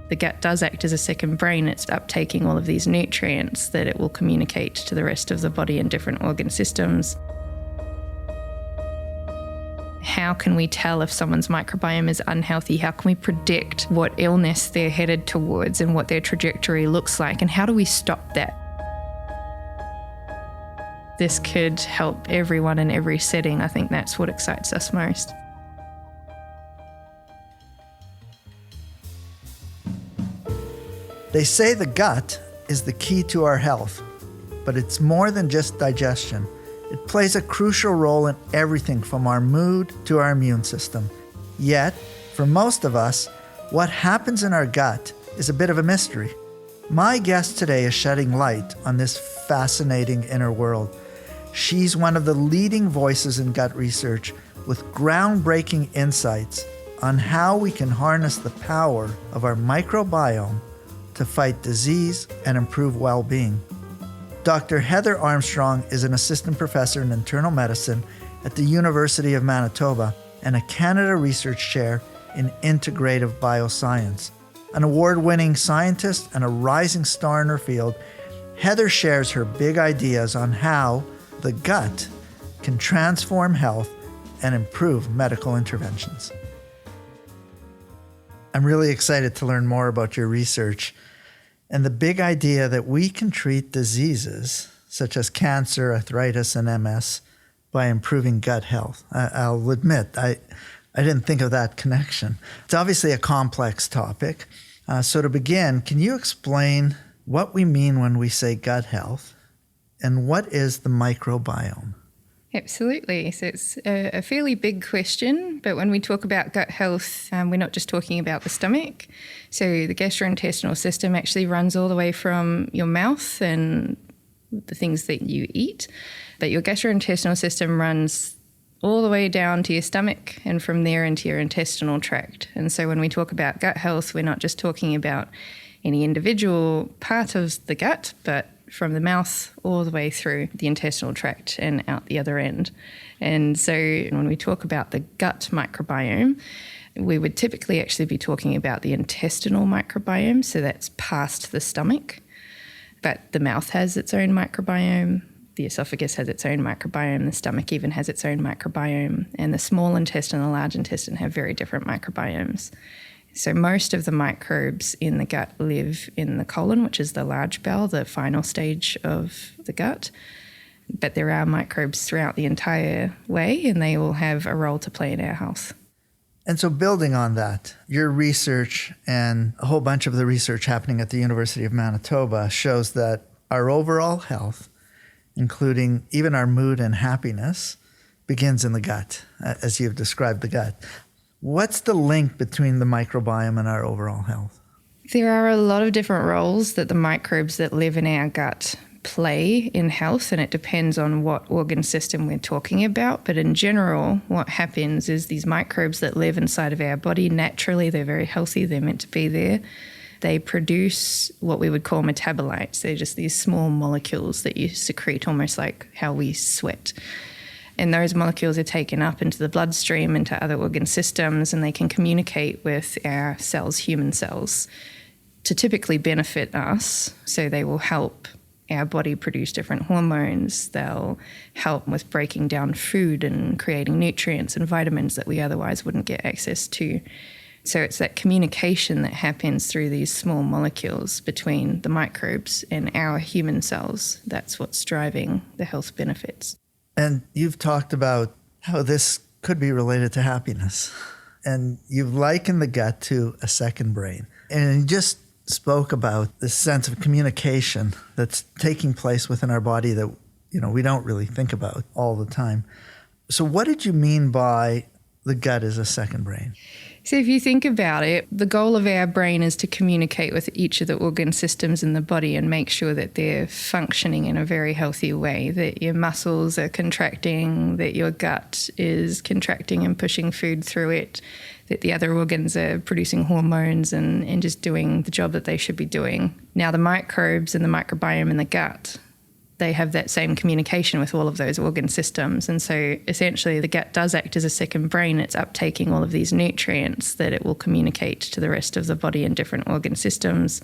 The gut does act as a second brain. It's uptaking all of these nutrients that it will communicate to the rest of the body and different organ systems. How can we tell if someone's microbiome is unhealthy? How can we predict what illness they're headed towards and what their trajectory looks like? And how do we stop that? This could help everyone in every setting. I think that's what excites us most. They say the gut is the key to our health, but it's more than just digestion. It plays a crucial role in everything from our mood to our immune system. Yet, for most of us, what happens in our gut is a bit of a mystery. My guest today is shedding light on this fascinating inner world. She's one of the leading voices in gut research with groundbreaking insights on how we can harness the power of our microbiome to fight disease and improve well-being. Dr. Heather Armstrong is an assistant professor in internal medicine at the University of Manitoba and a Canada Research Chair in Integrative Bioscience. An award-winning scientist and a rising star in her field, Heather shares her big ideas on how the gut can transform health and improve medical interventions. I'm really excited to learn more about your research and the big idea that we can treat diseases such as cancer, arthritis, and MS by improving gut health. I'll admit, I didn't think of that connection. It's obviously a complex topic. So to begin, can you explain what we mean when we say gut health and what is the microbiome? Absolutely. So it's a fairly big question, but when we talk about gut health, we're not just talking about the stomach. So the gastrointestinal system actually runs all the way from your mouth and the things that you eat, but your gastrointestinal system runs all the way down to your stomach and from there into your intestinal tract. And so when we talk about gut health, we're not just talking about any individual part of the gut, but from the mouth all the way through the intestinal tract and out the other end. And so when we talk about the gut microbiome, we would typically actually be talking about the intestinal microbiome, so that's past the stomach. But the mouth has its own microbiome, the esophagus has its own microbiome, the stomach even has its own microbiome, and the small intestine and the large intestine have very different microbiomes. So most of the microbes in the gut live in the colon, which is the large bowel, the final stage of the gut. But there are microbes throughout the entire way, and they all have a role to play in our health. And so building on that, your research and a whole bunch of the research happening at the University of Manitoba shows that our overall health, including even our mood and happiness, begins in the gut, as you've described the gut. What's the link between the microbiome and our overall health? There are a lot of different roles that the microbes that live in our gut play in health, and it depends on what organ system we're talking about. But in general, what happens is these microbes that live inside of our body, naturally, they're very healthy, they're meant to be there. They produce what we would call metabolites. They're just these small molecules that you secrete, almost like how we sweat. And those molecules are taken up into the bloodstream, into other organ systems, and they can communicate with our cells, human cells, to typically benefit us. So they will help our body produce different hormones. They'll help with breaking down food and creating nutrients and vitamins that we otherwise wouldn't get access to. So it's that communication that happens through these small molecules between the microbes and our human cells. That's what's driving the health benefits. And you've talked about how this could be related to happiness. And you've likened the gut to a second brain. And you just spoke about this sense of communication that's taking place within our body that, we don't really think about all the time. So what did you mean by the gut is a second brain? So if you think about it, the goal of our brain is to communicate with each of the organ systems in the body and make sure that they're functioning in a very healthy way, that your muscles are contracting, that your gut is contracting and pushing food through it, that the other organs are producing hormones and just doing the job that they should be doing. Now, the microbes and the microbiome in the gut they have that same communication with all of those organ systems. And so essentially the gut does act as a second brain. It's uptaking all of these nutrients that it will communicate to the rest of the body in different organ systems.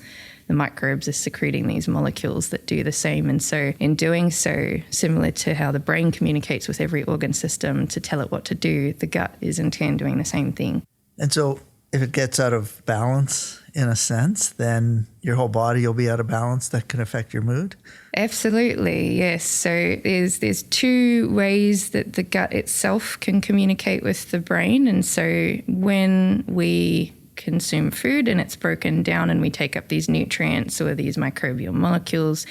The microbes are secreting these molecules that do the same. And so in doing so, similar to how the brain communicates with every organ system to tell it what to do, the gut is in turn doing the same thing. And so if it gets out of balance, in a sense, then your whole body will be out of balance. That can affect your mood? Absolutely, yes. So there's two ways that the gut itself can communicate with the brain. And so when we consume food and it's broken down and we take up these nutrients or these microbial molecules,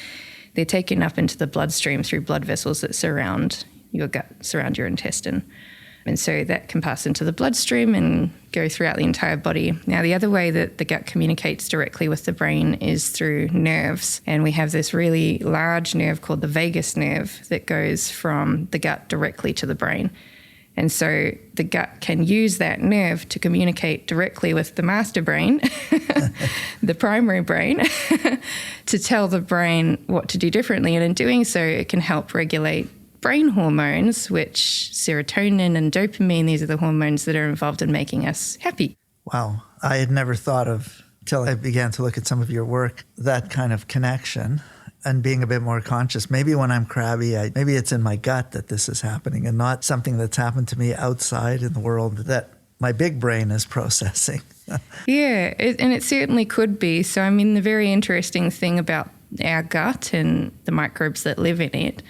they're taken up into the bloodstream through blood vessels that surround your gut, surround your intestine. And so that can pass into the bloodstream and go throughout the entire body. Now, the other way that the gut communicates directly with the brain is through nerves. And we have this really large nerve called the vagus nerve that goes from the gut directly to the brain. And so the gut can use that nerve to communicate directly with the master brain, the primary brain, to tell the brain what to do differently. And in doing so, it can help regulate brain hormones, which serotonin and dopamine, these are the hormones that are involved in making us happy. Wow. I had never thought of, till I began to look at some of your work, that kind of connection and being a bit more conscious. Maybe when I'm crabby, maybe it's in my gut that this is happening and not something that's happened to me outside in the world that my big brain is processing. Yeah, and it certainly could be. So, I mean, the very interesting thing about our gut and the microbes that live in it,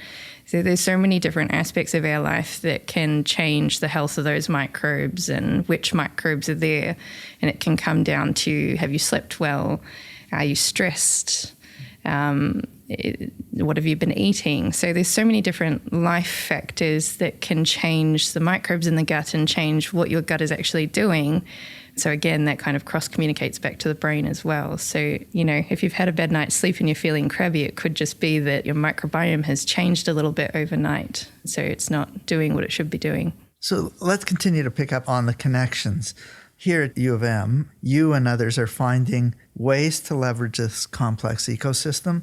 so there's so many different aspects of our life that can change the health of those microbes and which microbes are there. And it can come down to, have you slept well? Are you stressed? What have you been eating? So there's so many different life factors that can change the microbes in the gut and change what your gut is actually doing. So again, that kind of cross-communicates back to the brain as well. So, you know, if you've had a bad night's sleep and you're feeling crabby, it could just be that your microbiome has changed a little bit overnight. So it's not doing what it should be doing. So let's continue to pick up on the connections. Here at U of M, you and others are finding ways to leverage this complex ecosystem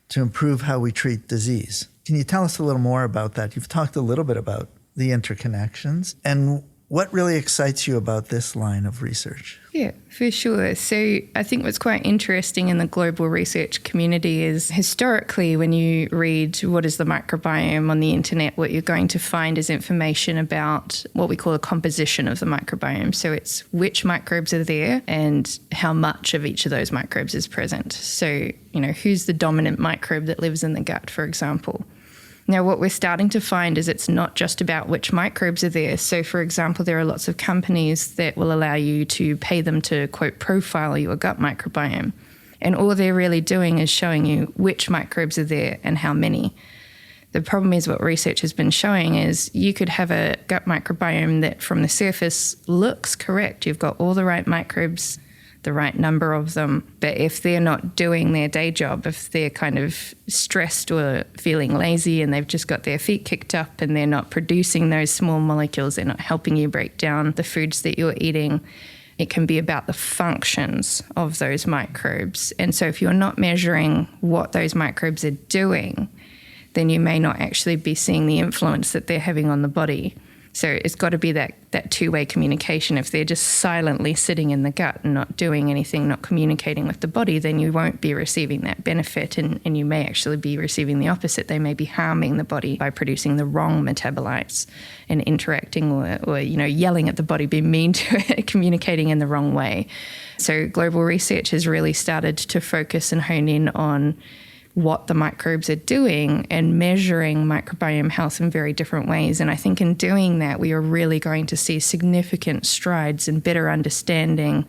to improve how we treat disease. Can you tell us a little more about that? You've talked a little bit about the interconnections and what really excites you about this line of research? Yeah, for sure. So I think what's quite interesting in the global research community is historically when you read what is the microbiome on the internet, what you're going to find is information about what we call a composition of the microbiome. So it's which microbes are there and how much of each of those microbes is present. So, you know, who's the dominant microbe that lives in the gut, for example. Now, what we're starting to find is it's not just about which microbes are there. So, for example, there are lots of companies that will allow you to pay them to, quote, profile your gut microbiome. And all they're really doing is showing you which microbes are there and how many. The problem is what research has been showing is you could have a gut microbiome that from the surface looks correct. You've got all the right microbes, the right number of them. But if they're not doing their day job, if they're kind of stressed or feeling lazy and they've just got their feet kicked up and they're not producing those small molecules, they're not helping you break down the foods that you're eating, it can be about the functions of those microbes. And so if you're not measuring what those microbes are doing, then you may not actually be seeing the influence that they're having on the body. So it's got to be that two-way communication. If they're just silently sitting in the gut and not doing anything, not communicating with the body, then you won't be receiving that benefit and you may actually be receiving the opposite. They may be harming the body by producing the wrong metabolites and interacting or yelling at the body, being mean to it, communicating in the wrong way. So global research has really started to focus and hone in on what the microbes are doing and measuring microbiome health in very different ways. And I think in doing that, we are really going to see significant strides in better understanding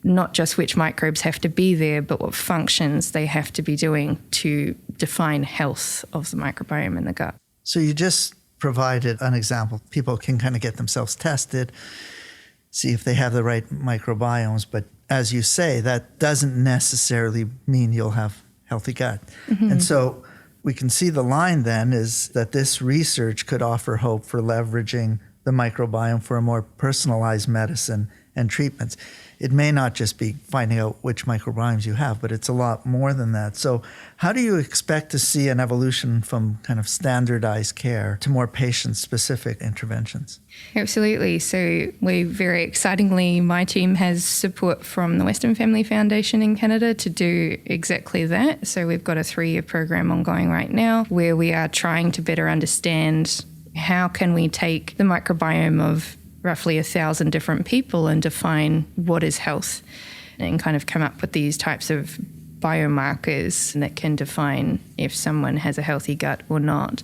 not just which microbes have to be there, but what functions they have to be doing to define health of the microbiome in the gut. So you just provided an example. People can kind of get themselves tested, see if they have the right microbiomes. But as you say, that doesn't necessarily mean you'll have healthy gut. Mm-hmm. And so we can see the line then is that this research could offer hope for leveraging the microbiome for a more personalized medicine and treatments. It may not just be finding out which microbiomes you have, but it's a lot more than that. So how do you expect to see an evolution from kind of standardized care to more patient-specific interventions? Absolutely. So we very excitingly, my team has support from the Western Family Foundation in Canada to do exactly that. So we've got a 3-year program ongoing right now where we are trying to better understand how can we take the microbiome of roughly 1,000 different people and define what is health and kind of come up with these types of biomarkers that can define if someone has a healthy gut or not.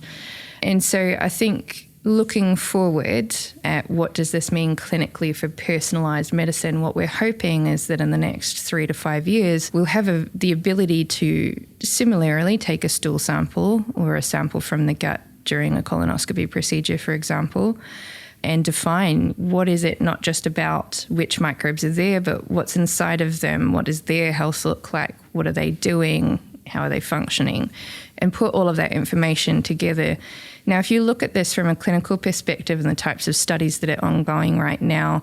And so I think looking forward at what does this mean clinically for personalised medicine, what we're hoping is that in the next 3 to 5 years, we'll have the ability to similarly take a stool sample or a sample from the gut during a colonoscopy procedure, for example, and define what is it, not just about which microbes are there, but what's inside of them, what does their health look like, what are they doing, how are they functioning, and put all of that information together. Now, if you look at this from a clinical perspective and the types of studies that are ongoing right now,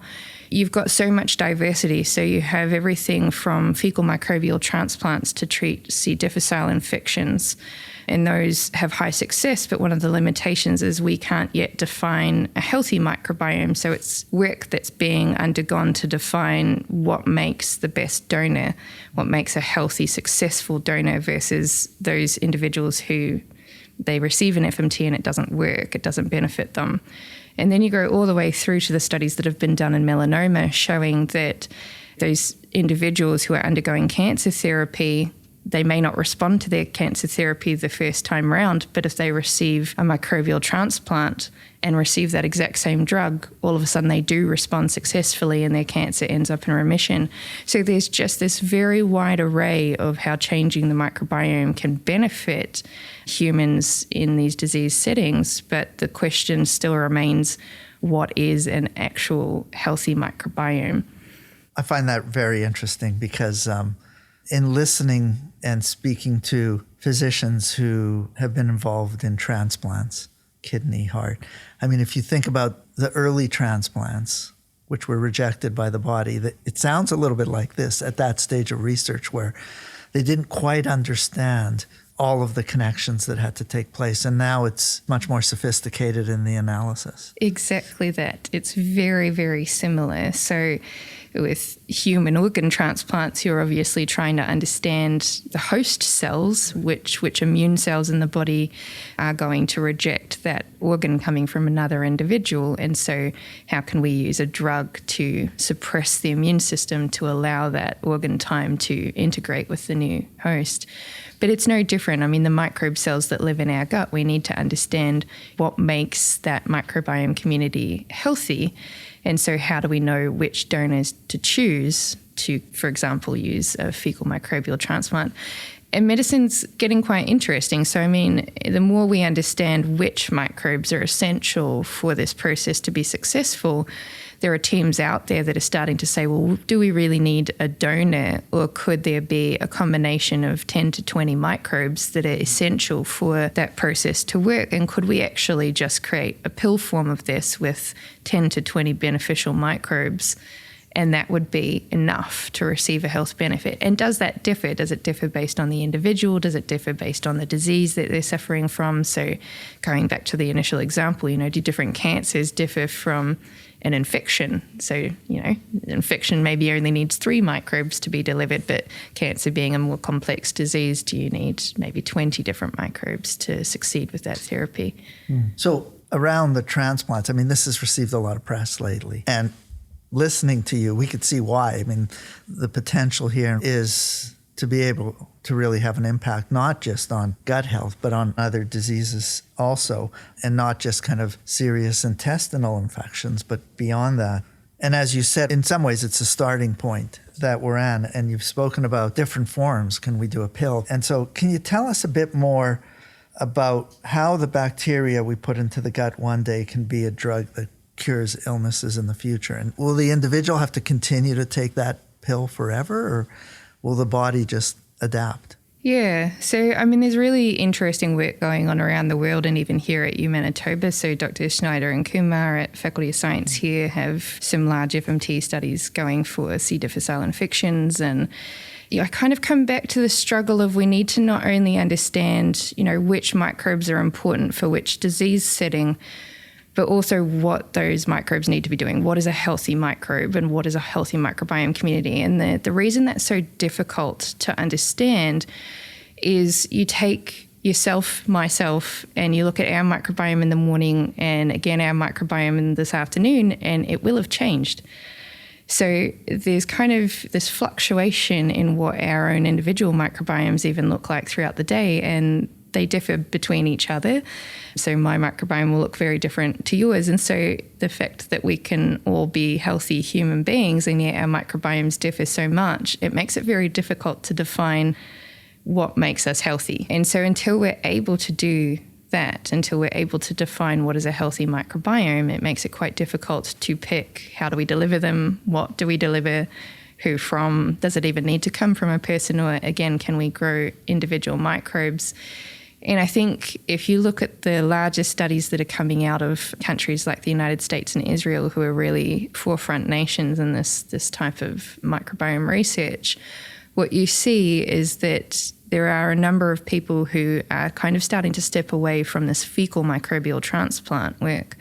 you've got so much diversity. So you have everything from fecal microbial transplants to treat C. difficile infections. And those have high success, but one of the limitations is we can't yet define a healthy microbiome. So it's work that's being undergone to define what makes the best donor, what makes a healthy, successful donor versus those individuals who they receive an FMT and it doesn't work, it doesn't benefit them. And then you go all the way through to the studies that have been done in melanoma showing that those individuals who are undergoing cancer therapy, they may not respond to their cancer therapy the first time round, but if they receive a microbial transplant and receive that exact same drug, all of a sudden they do respond successfully and their cancer ends up in remission. So there's just this very wide array of how changing the microbiome can benefit humans in these disease settings, but the question still remains, what is an actual healthy microbiome? I find that very interesting because in listening and speaking to physicians who have been involved in transplants, kidney, heart. I mean, if you think about the early transplants, which were rejected by the body, it sounds a little bit like this at that stage of research where they didn't quite understand all of the connections that had to take place. And now it's much more sophisticated in the analysis. Exactly that. It's very, very similar. So with human organ transplants, you're obviously trying to understand the host cells, which immune cells in the body are going to reject that organ coming from another individual. And so how can we use a drug to suppress the immune system to allow that organ time to integrate with the new host? But it's no different. I mean, the microbe cells that live in our gut, we need to understand what makes that microbiome community healthy. And so how do we know which donors to choose to, for example, use a fecal microbial transplant? And medicine's getting quite interesting. So, I mean, the more we understand which microbes are essential for this process to be successful, there are teams out there that are starting to say, well, do we really need a donor, or could there be a combination of 10 to 20 microbes that are essential for that process to work? And could we actually just create a pill form of this with 10 to 20 beneficial microbes, and that would be enough to receive a health benefit? And does that differ? Does it differ based on the individual? Does it differ based on the disease that they're suffering from? So going back to the initial example, do different cancers differ from an infection? So, infection maybe only needs 3 microbes to be delivered, but cancer being a more complex disease, do you need maybe 20 different microbes to succeed with that therapy? So around the transplants, I mean, this has received a lot of press lately. And listening to you, we could see why. I mean, the potential here is to be able to really have an impact, not just on gut health, but on other diseases also, and not just kind of serious intestinal infections, but beyond that. And as you said, in some ways, it's a starting point that we're in, and you've spoken about different forms. Can we do a pill? And so can you tell us a bit more about how the bacteria we put into the gut one day can be a drug that cures illnesses in the future? And will the individual have to continue to take that pill forever, or will the body just adapt? Yeah. So, I mean, there's really interesting work going on around the world and even here at Manitoba. So Dr. Schneider and Kumar at Faculty of Science here have some large FMT studies going for C. difficile infections. And I kind of come back to the struggle of we need to not only understand, which microbes are important for which disease setting, but also what those microbes need to be doing. What is a healthy microbe and what is a healthy microbiome community? And the reason that's so difficult to understand is you take yourself, myself, and you look at our microbiome in the morning and again our microbiome in this afternoon, and it will have changed. So there's kind of this fluctuation in what our own individual microbiomes even look like throughout the day, and they differ between each other. So my microbiome will look very different to yours. And so the fact that we can all be healthy human beings and yet our microbiomes differ so much, it makes it very difficult to define what makes us healthy. And so until we're able to do that, until we're able to define what is a healthy microbiome, it makes it quite difficult to pick how do we deliver them, what do we deliver, who from, does it even need to come from a person, or again, can we grow individual microbes? And I think if you look at the largest studies that are coming out of countries like the United States and Israel, who are really forefront nations in this type of microbiome research, what you see is that there are a number of people who are kind of starting to step away from this fecal microbial transplant work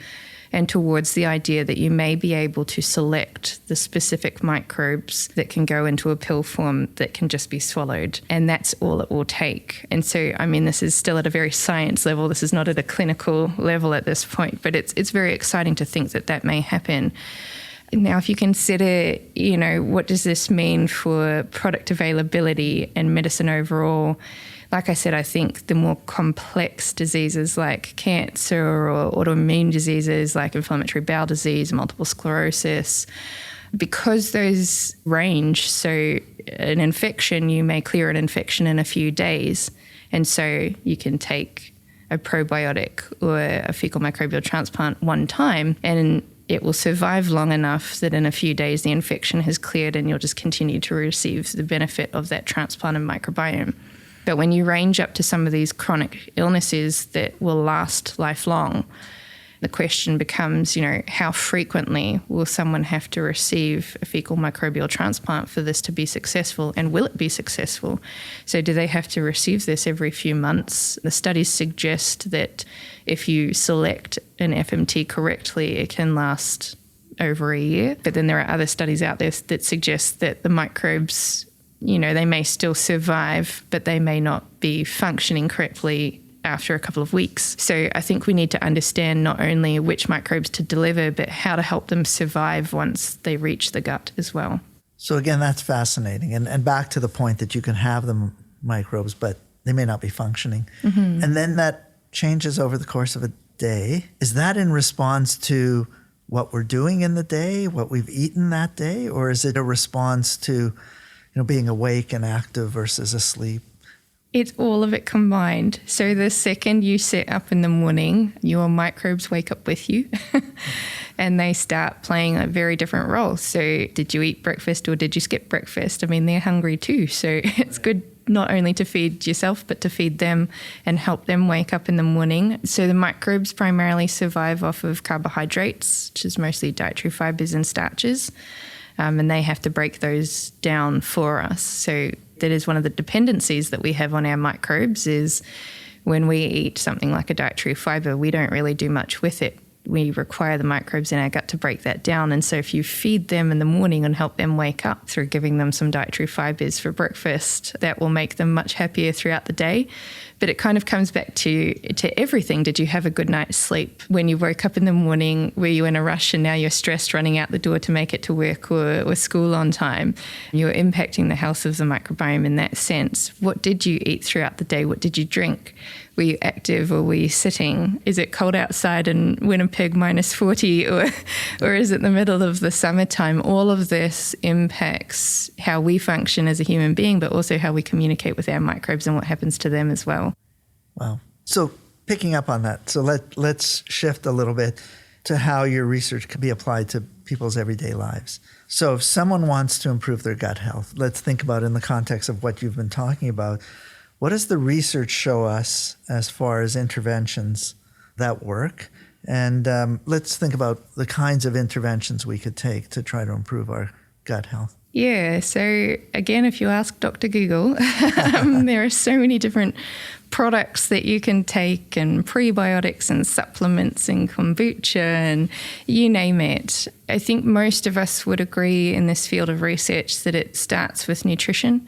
and towards the idea that you may be able to select the specific microbes that can go into a pill form that can just be swallowed. And that's all it will take. And so, I mean, this is still at a very science level. This is not at a clinical level at this point, but it's very exciting to think that that may happen. Now, if you consider, what does this mean for product availability and medicine overall? Like I said, I think the more complex diseases like cancer or autoimmune diseases like inflammatory bowel disease, multiple sclerosis, because those range, so an infection, you may clear an infection in a few days. And so you can take a probiotic or a fecal microbial transplant one time and it will survive long enough that in a few days the infection has cleared and you'll just continue to receive the benefit of that transplanted microbiome. But when you range up to some of these chronic illnesses that will last lifelong, the question becomes, how frequently will someone have to receive a fecal microbial transplant for this to be successful, and will it be successful? So do they have to receive this every few months? The studies suggest that if you select an FMT correctly, it can last over a year. But then there are other studies out there that suggest that the microbes, they may still survive, but they may not be functioning correctly after a couple of weeks. So I think we need to understand not only which microbes to deliver, but how to help them survive once they reach the gut as well. So again, that's fascinating. And back to the point that you can have the microbes, but they may not be functioning. Mm-hmm. And then that changes over the course of a day. Is that in response to what we're doing in the day, what we've eaten that day? Or is it a response to, being awake and active versus asleep? It's all of it combined. So the second you sit up in the morning, your microbes wake up with you and they start playing a very different role. So did you eat breakfast or did you skip breakfast? I mean, they're hungry too. So it's good not only to feed yourself, but to feed them and help them wake up in the morning. So the microbes primarily survive off of carbohydrates, which is mostly dietary fibers and starches. And they have to break those down for us. So that is one of the dependencies that we have on our microbes is when we eat something like a dietary fiber, we don't really do much with it. We require the microbes in our gut to break that down. And so if you feed them in the morning and help them wake up through giving them some dietary fibers for breakfast, that will make them much happier throughout the day. But it kind of comes back to everything. Did you have a good night's sleep? When you woke up in the morning, were you in a rush and now you're stressed running out the door to make it to work or school on time? You're impacting the health of the microbiome in that sense. What did you eat throughout the day? What did you drink? Were you active or were you sitting? Is it cold outside in Winnipeg -40 or is it the middle of the summertime? All of this impacts how we function as a human being, but also how we communicate with our microbes and what happens to them as well. Wow. So picking up on that, so let's shift a little bit to how your research can be applied to people's everyday lives. So if someone wants to improve their gut health, let's think about in the context of what you've been talking about, What does the research show us as far as interventions that work? And let's think about the kinds of interventions we could take to try to improve our gut health. Yeah, so again, if you ask Dr. Google, there are so many different products that you can take, and prebiotics and supplements and kombucha and you name it. I think most of us would agree in this field of research that it starts with nutrition.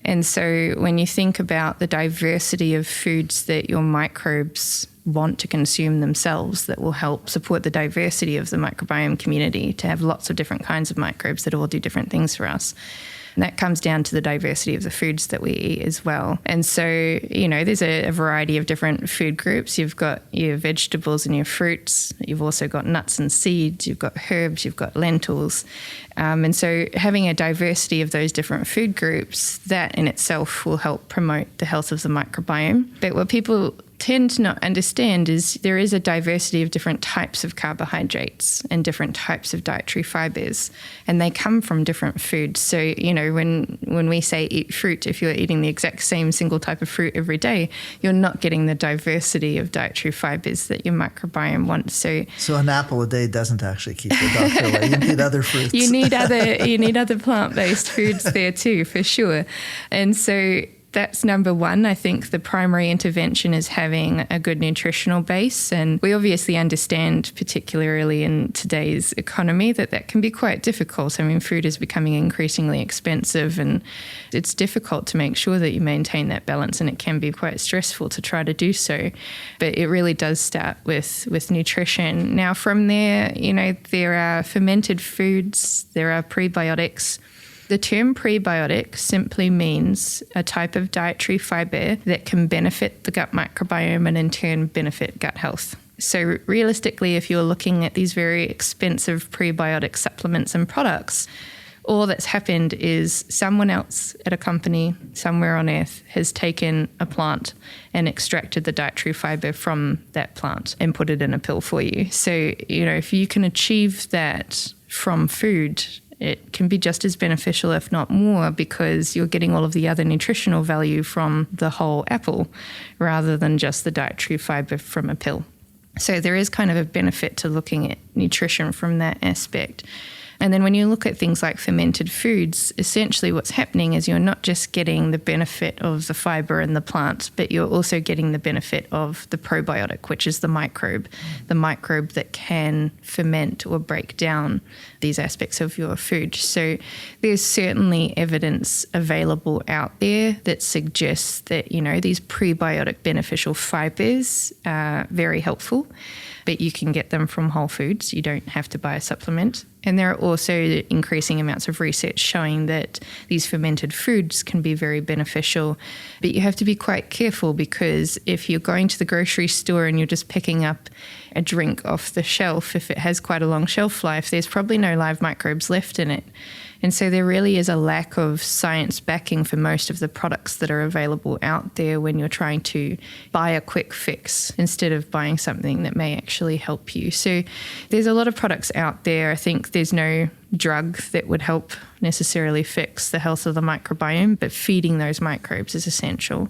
And so when you think about the diversity of foods that your microbes want to consume themselves, that will help support the diversity of the microbiome community, to have lots of different kinds of microbes that all do different things for us. And that comes down to the diversity of the foods that we eat as well. And so, there's a variety of different food groups. You've got your vegetables and your fruits. You've also got nuts and seeds. You've got herbs. You've got lentils. And so having a diversity of those different food groups, that in itself will help promote the health of the microbiome. But what people tend to not understand is there is a diversity of different types of carbohydrates and different types of dietary fibers, and they come from different foods. So, when we say eat fruit, if you're eating the exact same single type of fruit every day, you're not getting the diversity of dietary fibers that your microbiome wants. So an apple a day doesn't actually keep the doctor away. You need other fruits. You need other plant-based foods there too, for sure. And so that's number one. I think the primary intervention is having a good nutritional base. And we obviously understand, particularly in today's economy, that can be quite difficult. I mean, food is becoming increasingly expensive, and it's difficult to make sure that you maintain that balance, and it can be quite stressful to try to do so. But it really does start with nutrition. Now, from there, there are fermented foods, there are prebiotics. The term prebiotic simply means a type of dietary fiber that can benefit the gut microbiome and in turn benefit gut health. So realistically, if you're looking at these very expensive prebiotic supplements and products, all that's happened is someone else at a company somewhere on earth has taken a plant and extracted the dietary fiber from that plant and put it in a pill for you. So, if you can achieve that from food, it can be just as beneficial, if not more, because you're getting all of the other nutritional value from the whole apple rather than just the dietary fiber from a pill. So there is kind of a benefit to looking at nutrition from that aspect. And then when you look at things like fermented foods, essentially what's happening is you're not just getting the benefit of the fiber in the plant, but you're also getting the benefit of the probiotic, which is the microbe that can ferment or break down these aspects of your food. So there's certainly evidence available out there that suggests that, these prebiotic beneficial fibers are very helpful, but you can get them from whole foods. You don't have to buy a supplement. And there are also increasing amounts of research showing that these fermented foods can be very beneficial. But you have to be quite careful, because if you're going to the grocery store and you're just picking up a drink off the shelf, if it has quite a long shelf life, there's probably no live microbes left in it. And so there really is a lack of science backing for most of the products that are available out there when you're trying to buy a quick fix instead of buying something that may actually help you. So there's a lot of products out there. I think there's no drug that would help necessarily fix the health of the microbiome, but feeding those microbes is essential.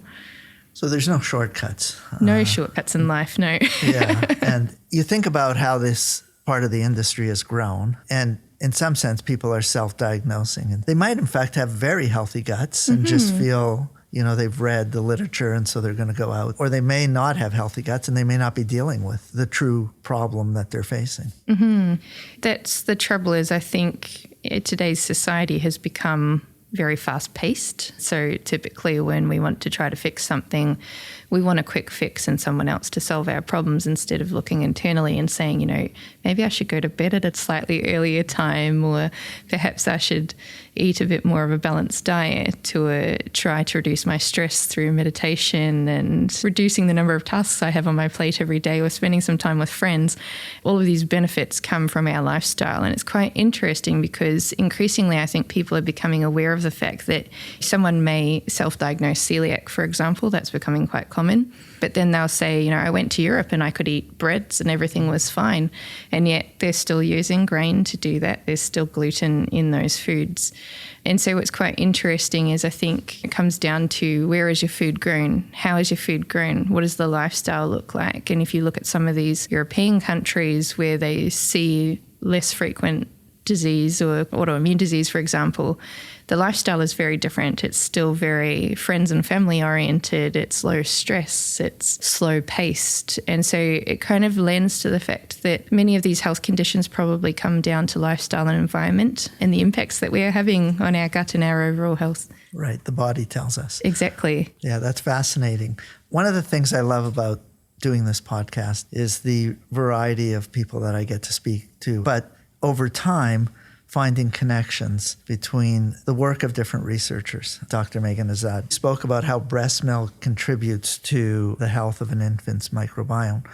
So there's no shortcuts. No shortcuts in life, no. Yeah, and you think about how this part of the industry has grown, and in some sense, people are self-diagnosing. And they might, in fact, have very healthy guts and just feel, they've read the literature and so they're going to go out. Or they may not have healthy guts and they may not be dealing with the true problem that they're facing. Mm-hmm. That's the trouble is, I think today's society has become very fast-paced. So typically when we want to try to fix something, we want a quick fix and someone else to solve our problems, instead of looking internally and saying, maybe I should go to bed at a slightly earlier time, or perhaps I should eat a bit more of a balanced diet, or try to reduce my stress through meditation and reducing the number of tasks I have on my plate every day, or spending some time with friends. All of these benefits come from our lifestyle. And it's quite interesting because increasingly I think people are becoming aware of of the fact that someone may self-diagnose celiac, for example. That's becoming quite common. But then they'll say, I went to Europe and I could eat breads and everything was fine. And yet they're still using grain to do that. There's still gluten in those foods. And so what's quite interesting is I think it comes down to where is your food grown? How is your food grown? What does the lifestyle look like? And if you look at some of these European countries where they see less frequent disease or autoimmune disease, for example, the lifestyle is very different. It's still very friends and family oriented. It's low stress. It's slow paced. And so it kind of lends to the fact that many of these health conditions probably come down to lifestyle and environment and the impacts that we are having on our gut and our overall health. Right. The body tells us. Exactly. Yeah, that's fascinating. One of the things I love about doing this podcast is the variety of people that I get to speak to. But over time, finding connections between the work of different researchers. Dr. Megan Azad spoke about how breast milk contributes to the health of an infant's microbiome.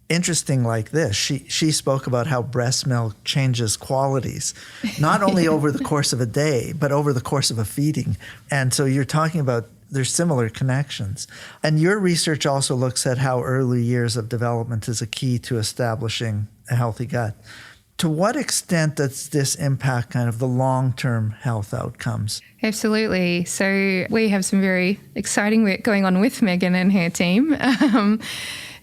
Interesting like this, she spoke about how breast milk changes qualities, not only over the course of a day, but over the course of a feeding. And so you're talking about there's similar connections. And your research also looks at how early years of development is a key to establishing a healthy gut. To what extent does this impact kind of the long-term health outcomes? Absolutely. So we have some very exciting work going on with Megan and her team.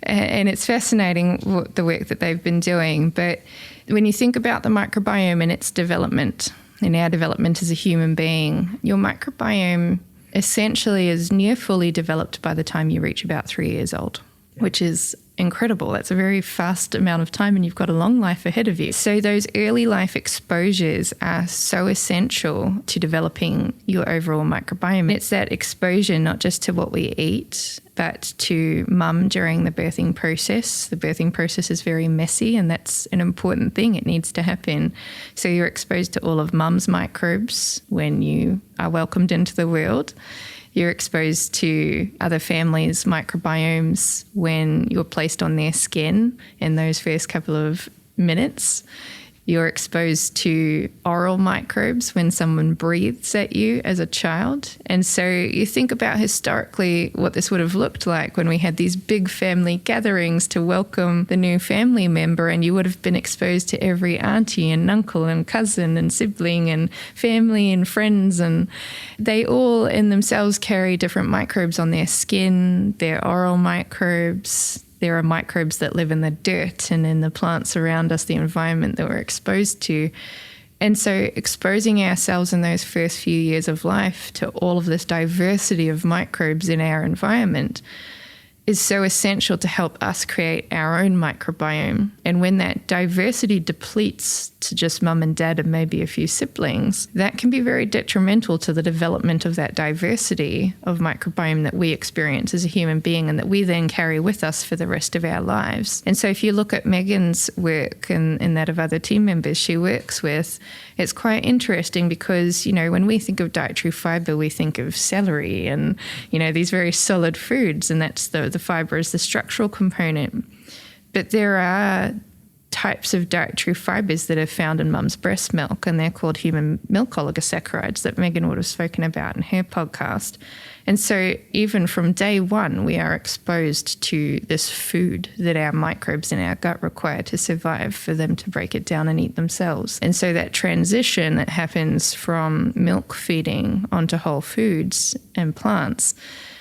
And it's fascinating the work that they've been doing. But when you think about the microbiome and its development, and our development as a human being, your microbiome essentially is near fully developed by the time you reach about 3 years old, which is incredible. That's a very fast amount of time and you've got a long life ahead of you. So those early life exposures are so essential to developing your overall microbiome. It's that exposure not just to what we eat, but to mum during the birthing process. The birthing process is very messy and that's an important thing. It needs to happen. So you're exposed to all of mum's microbes when you are welcomed into the world. You're exposed to other families' microbiomes when you're placed on their skin in those first couple of minutes. You're exposed to oral microbes when someone breathes at you as a child. And so you think about historically what this would have looked like when we had these big family gatherings to welcome the new family member, and you would have been exposed to every auntie and uncle and cousin and sibling and family and friends. And they all in themselves carry different microbes on their skin, their oral microbes. There are microbes that live in the dirt and in the plants around us, the environment that we're exposed to. And so exposing ourselves in those first few years of life to all of this diversity of microbes in our environment is so essential to help us create our own microbiome. And when that diversity depletes to just mum and dad and maybe a few siblings, that can be very detrimental to the development of that diversity of microbiome that we experience as a human being and that we then carry with us for the rest of our lives. And so if you look at Megan's work and that of other team members she works with, it's quite interesting because, when we think of dietary fiber, we think of celery and, these very solid foods, and that's the fiber is the structural component. But there are types of dietary fibers that are found in mum's breast milk, and they're called human milk oligosaccharides that Megan would have spoken about in her podcast. And so even from day one, we are exposed to this food that our microbes in our gut require to survive for them to break it down and eat themselves. And so that transition that happens from milk feeding onto whole foods and plants,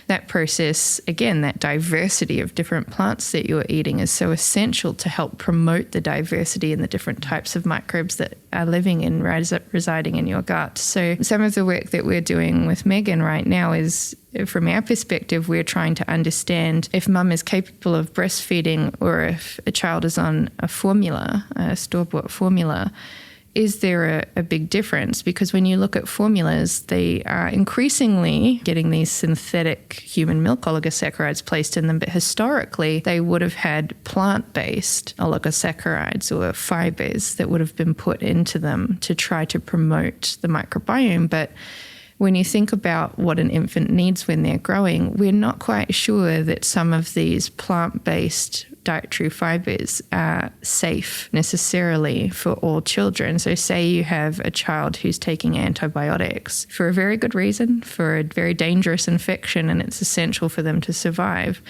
that process, again, that diversity of different plants that you're eating is so essential to help promote the diversity in the different types of microbes that are living and residing in your gut. So some of the work that we're doing with Megan right now is, from our perspective, we're trying to understand if mum is capable of breastfeeding or if a child is on a formula, a store-bought formula. Is there a big difference? Because when you look at formulas, they are increasingly getting these synthetic human milk oligosaccharides placed in them, but historically they would have had plant-based oligosaccharides or fibers that would have been put into them to try to promote the microbiome. But when you think about what an infant needs when they're growing, we're not quite sure that some of these plant-based dietary fibers are safe necessarily for all children. So say you have a child who's taking antibiotics for a very good reason, for a very dangerous infection, and it's essential for them to survive.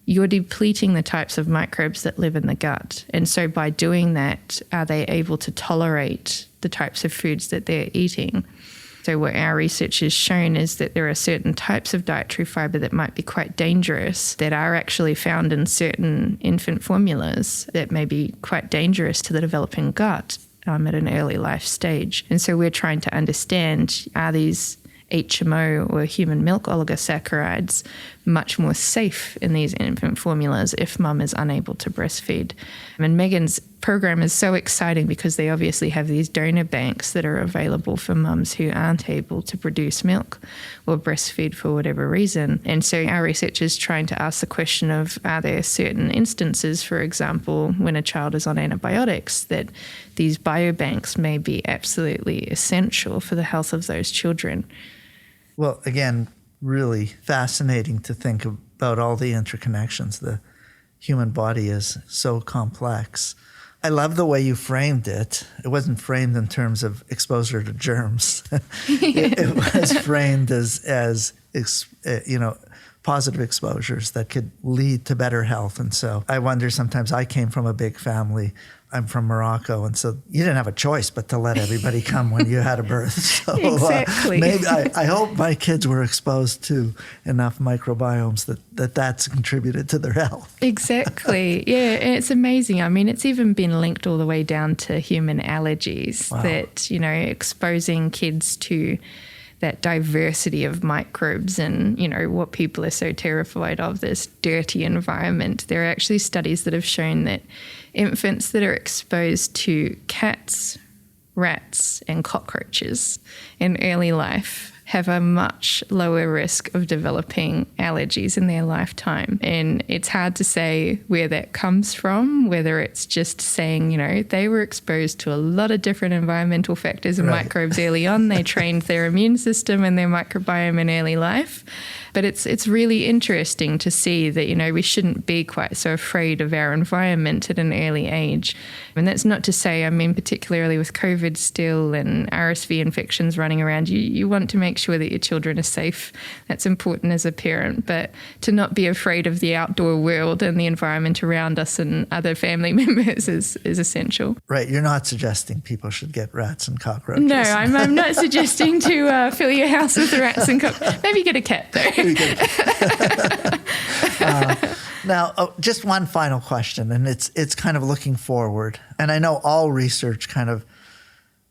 You're depleting the types of microbes that live in the gut. And so by doing that, are they able to tolerate the types of foods that they're eating? So what our research has shown is that there are certain types of dietary fiber that might be quite dangerous that are actually found in certain infant formulas that may be quite dangerous to the developing gut at an early life stage. And so we're trying to understand, are these HMO or human milk oligosaccharides much more safe in these infant formulas if mum is unable to breastfeed? And Megan's program is so exciting because they obviously have these donor banks that are available for mums who aren't able to produce milk or breastfeed for whatever reason. And so our research is trying to ask the question of, are there certain instances, for example, when a child is on antibiotics, that these biobanks may be absolutely essential for the health of those children? Well, again, really fascinating to think about all the interconnections. The human body is so complex. I love the way you framed it. It wasn't framed in terms of exposure to germs. It was framed as positive exposures that could lead to better health. And so I wonder, sometimes I came from a big family. I'm from Morocco, and so you didn't have a choice but to let everybody come when you had a birth. So exactly. Maybe I hope my kids were exposed to enough microbiomes that's contributed to their health. Exactly. Yeah, and it's amazing. I mean, it's even been linked all the way down to human allergies. Wow. That, exposing kids to that diversity of microbes and, what people are so terrified of, this dirty environment. There are actually studies that have shown that infants that are exposed to cats, rats, and cockroaches in early life have a much lower risk of developing allergies in their lifetime. And it's hard to say where that comes from, whether it's just saying, they were exposed to a lot of different environmental factors and microbes early on. They trained their immune system and their microbiome in early life. But it's really interesting to see that, we shouldn't be quite so afraid of our environment at an early age. And that's not to say, particularly with COVID still and RSV infections running around, you want to make sure that your children are safe. That's important as a parent. But to not be afraid of the outdoor world and the environment around us and other family members is essential. Right. You're not suggesting people should get rats and cockroaches. No, I'm not suggesting to fill your house with rats and cockroaches. Maybe get a cat, though. Now, just one final question, and it's kind of looking forward. And I know all research kind of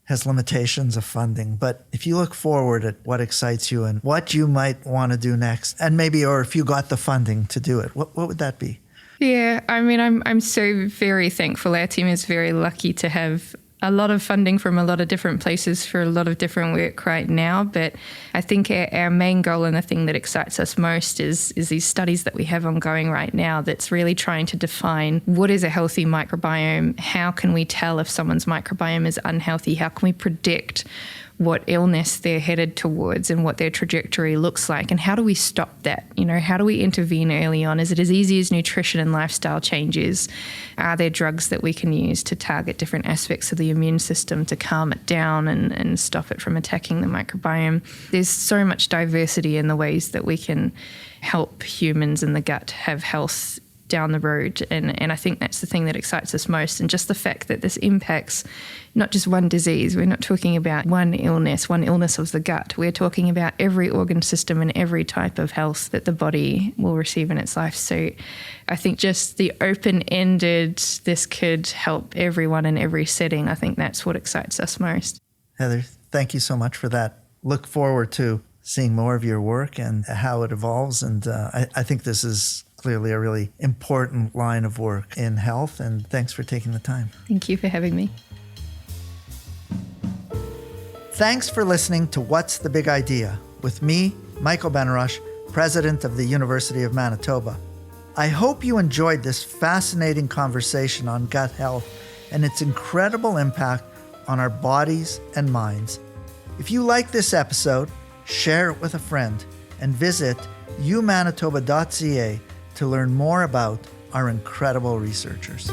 has limitations of funding, but if you look forward at what excites you and what you might want to do next, and maybe, or if you got the funding to do it, what would that be? Yeah, I'm so very thankful. Our team is very lucky to have a lot of funding from a lot of different places for a lot of different work right now. But I think our main goal and the thing that excites us most is these studies that we have ongoing right now that's really trying to define what is a healthy microbiome, how can we tell if someone's microbiome is unhealthy, how can we predict what illness they're headed towards and what their trajectory looks like, and how do we stop that? How do we intervene early on? Is it as easy as nutrition and lifestyle changes? Are there drugs that we can use to target different aspects of the immune system to calm it down and stop it from attacking the microbiome? There's so much diversity in the ways that we can help humans in the gut have health down the road. And I think that's the thing that excites us most. And just the fact that this impacts not just one disease. We're not talking about one illness of the gut. We're talking about every organ system and every type of health that the body will receive in its life. So I think just the open-ended, this could help everyone in every setting. I think that's what excites us most. Heather, thank you so much for that. Look forward to seeing more of your work and how it evolves. And I think this is clearly a really important line of work in health. And thanks for taking the time. Thank you for having me. Thanks for listening to What's the Big Idea with me, Michael Benarroch, President of the University of Manitoba. I hope you enjoyed this fascinating conversation on gut health and its incredible impact on our bodies and minds. If you like this episode, share it with a friend, and visit umanitoba.ca to learn more about our incredible researchers.